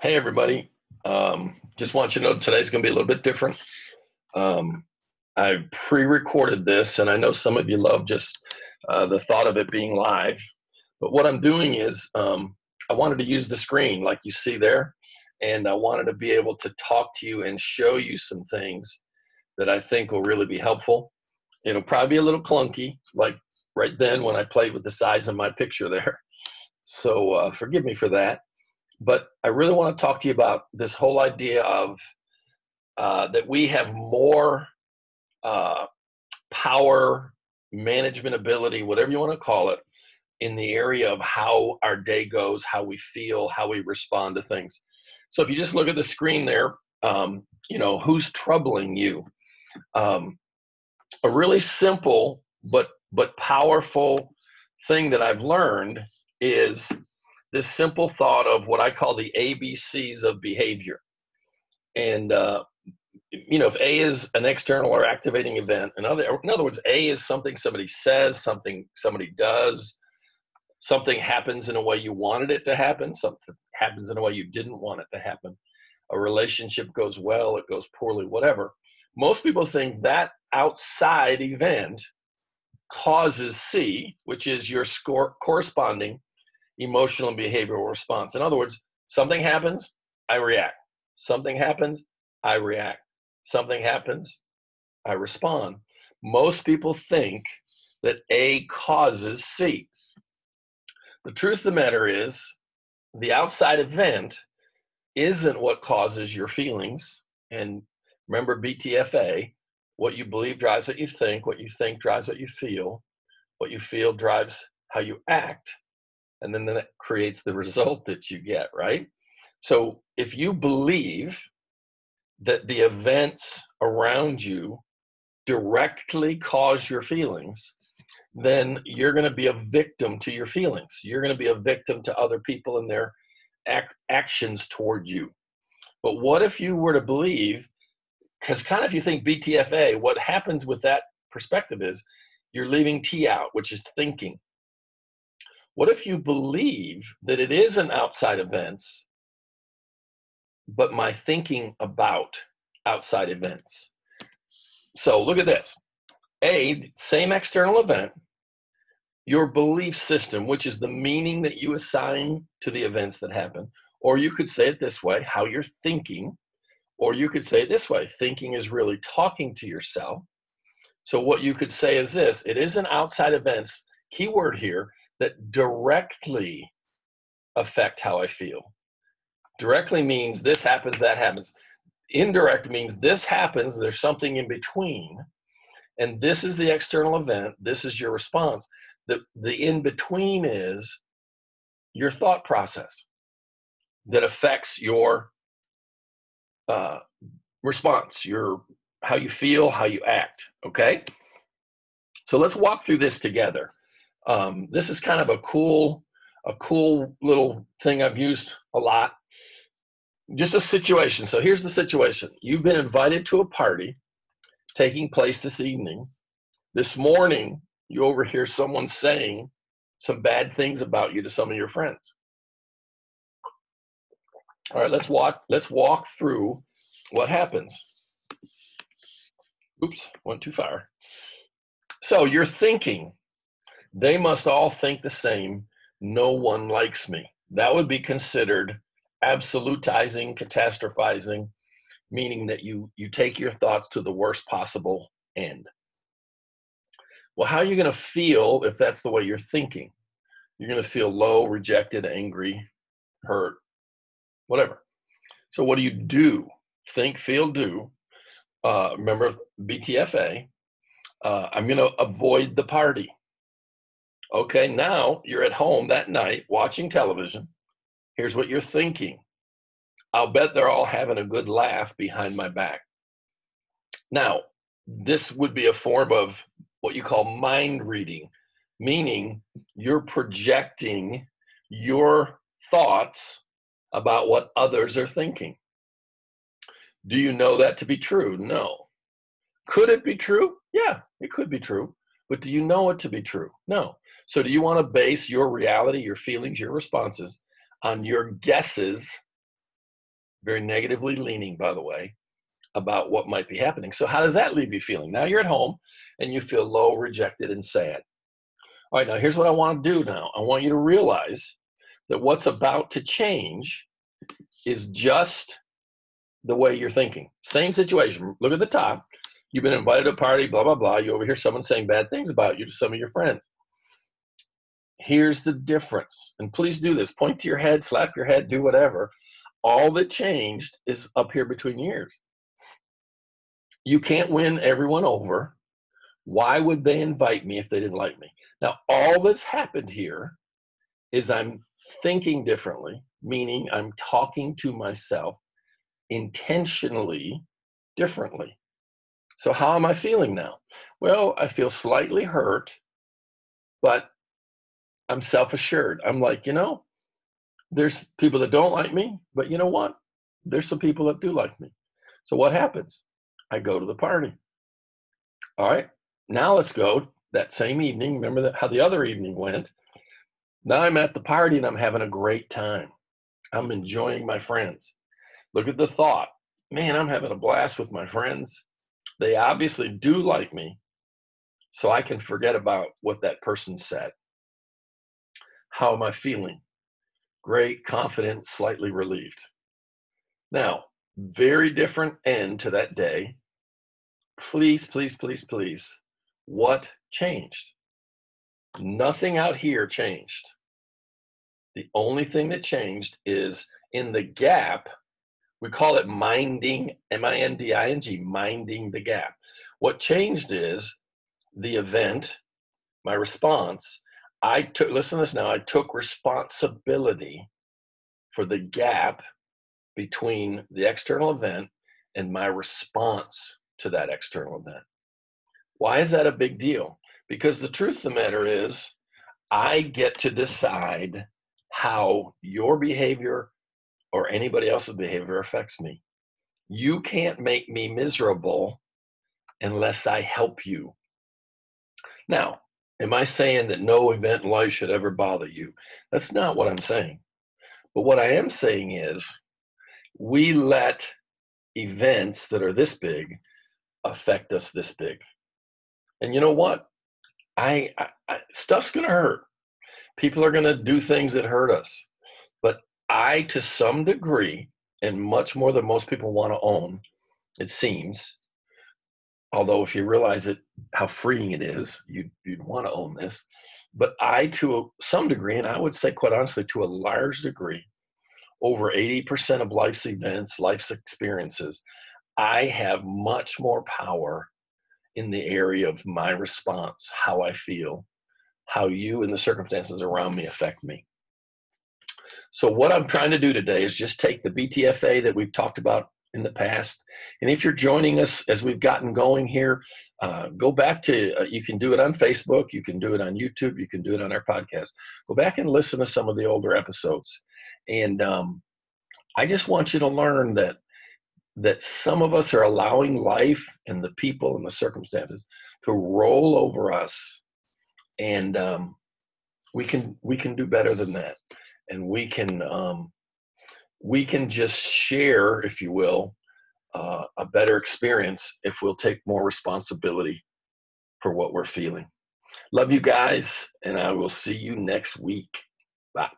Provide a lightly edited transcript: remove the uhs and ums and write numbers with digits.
Hey, everybody. Just want you to know today's going to be a little bit different. Um, I pre-recorded this, and I know some of you love just the thought of it being live. But what I'm doing is I wanted to use the screen like you see there, and I wanted to be able to talk to you and show you some things that I think will really be helpful. It'll probably be a little clunky, like right then when I played with the size of my picture there. So forgive me for that. But I really want to talk to you about this whole idea of that we have more uh, power, management ability, whatever you want to call it, in the area of how our day goes, how we feel, how we respond to things. So if you just look at the screen there, who's troubling you? Um, a really simple but powerful thing that I've learned is this simple thought of what I call the ABCs of behavior. And, if A is an external or activating event, in other words, A is something somebody says, something somebody does, something happens in a way you wanted it to happen, something happens in a way you didn't want it to happen. A relationship goes well, it goes poorly, whatever. Most people think that outside event causes C, which is your corresponding emotional and behavioral response. In other words, something happens, I react. Something happens, I react. Something happens, I respond. Most people think that A causes C. The truth of the matter is, the outside event isn't what causes your feelings. And remember BTFA, what you believe drives what you think drives what you feel drives how you act, and then that creates the result that you get, right? So if you believe that the events around you directly cause your feelings, then you're going to be a victim to your feelings. You're going to be a victim to other people and their actions toward you. But what if you were to believe, because kind of if you think BTFA, what happens with that perspective is you're leaving T out, which is thinking. What if you believe that it isn't outside events, but my thinking about outside events? So look at this. A, same external event, your belief system, which is the meaning that you assign to the events that happen. Or you could say it this way, how you're thinking. Or you could say it this way, thinking is really talking to yourself. So what you could say is this, it isn't outside events, keyword here, that directly affect how I feel. Directly means this happens, that happens. Indirect means this happens, there's something in between, and this is the external event, this is your response. The in-between is your thought process that affects your response, how you feel, how you act, okay? So let's walk through this together. This is kind of a cool little thing I've used a lot. Just a situation. So here's the situation. You've been invited to a party taking place this evening. This morning, you overhear someone saying some bad things about you to some of your friends. All right, let's walk through what happens. Oops, went too far. So you're thinking, they must all think the same. No one likes me. That would be considered absolutizing, catastrophizing, meaning that you take your thoughts to the worst possible end. Well, how are you going to feel if that's the way you're thinking? You're going to feel low, rejected, angry, hurt, whatever. So what do? Think, feel, do. Remember BTFA. I'm going to avoid the party. Okay, now you're at home that night watching television. Here's what you're thinking. I'll bet they're all having a good laugh behind my back. Now, this would be a form of what you call mind reading, meaning you're projecting your thoughts about what others are thinking. Do you know that to be true? No. Could it be true? Yeah, it could be true. But do you know it to be true? No. So do you want to base your reality, your feelings, your responses on your guesses very negatively leaning, by the way, about what might be happening. So how does that leave you feeling? Now you're at home and you feel low, rejected, and sad. All right, now here's what I want to do now. I want you to realize that what's about to change is just the way you're thinking. Same situation. Look at the top. You've been invited to a party, blah, blah, blah. You overhear someone saying bad things about you to some of your friends. Here's the difference. And please do this. Point to your head, slap your head, do whatever. All that changed is up here between your ears. You can't win everyone over. Why would they invite me if they didn't like me? Now, all that's happened here is I'm thinking differently, meaning I'm talking to myself intentionally differently. So how am I feeling now? Well, I feel slightly hurt, but I'm self-assured. I'm like, there's people that don't like me, but you know what? There's some people that do like me. So what happens? I go to the party. All right, now let's go that same evening. Remember how the other evening went. Now I'm at the party and I'm having a great time. I'm enjoying my friends. Look at the thought. Man, I'm having a blast with my friends. They obviously do like me, so I can forget about what that person said. How am I feeling? Great, confident, slightly relieved. Now, very different end to that day. Please, please, please, please. What changed? Nothing out here changed. The only thing that changed is in the gap. We call it minding, M-I-N-D-I-N-G, minding the gap. What changed is the event, my response. Listen to this now, I took responsibility for the gap between the external event and my response to that external event. Why is that a big deal? Because the truth of the matter is, I get to decide how your behavior or anybody else's behavior affects me. You can't make me miserable unless I help you. Now, am I saying that no event in life should ever bother you? That's not what I'm saying. But what I am saying is we let events that are this big affect us this big. And you know what? Stuff's going to hurt. People are going to do things that hurt us. But I, to some degree, and much more than most people want to own, it seems, although if you realize it, how freeing it is, you'd want to own this. But I, to some degree, and I would say quite honestly, to a large degree, over 80% of life's events, life's experiences, I have much more power in the area of my response, how I feel, how you and the circumstances around me affect me. So what I'm trying to do today is just take the BTFA that we've talked about in the past. And if you're joining us as we've gotten going here, go back to, you can do it on Facebook, you can do it on YouTube, you can do it on our podcast. Go back and listen to some of the older episodes. And I just want you to learn that some of us are allowing life and the people and the circumstances to roll over us. And we can do better than that. And we can just share, if you will, a better experience if we'll take more responsibility for what we're feeling. Love you guys, and I will see you next week. Bye.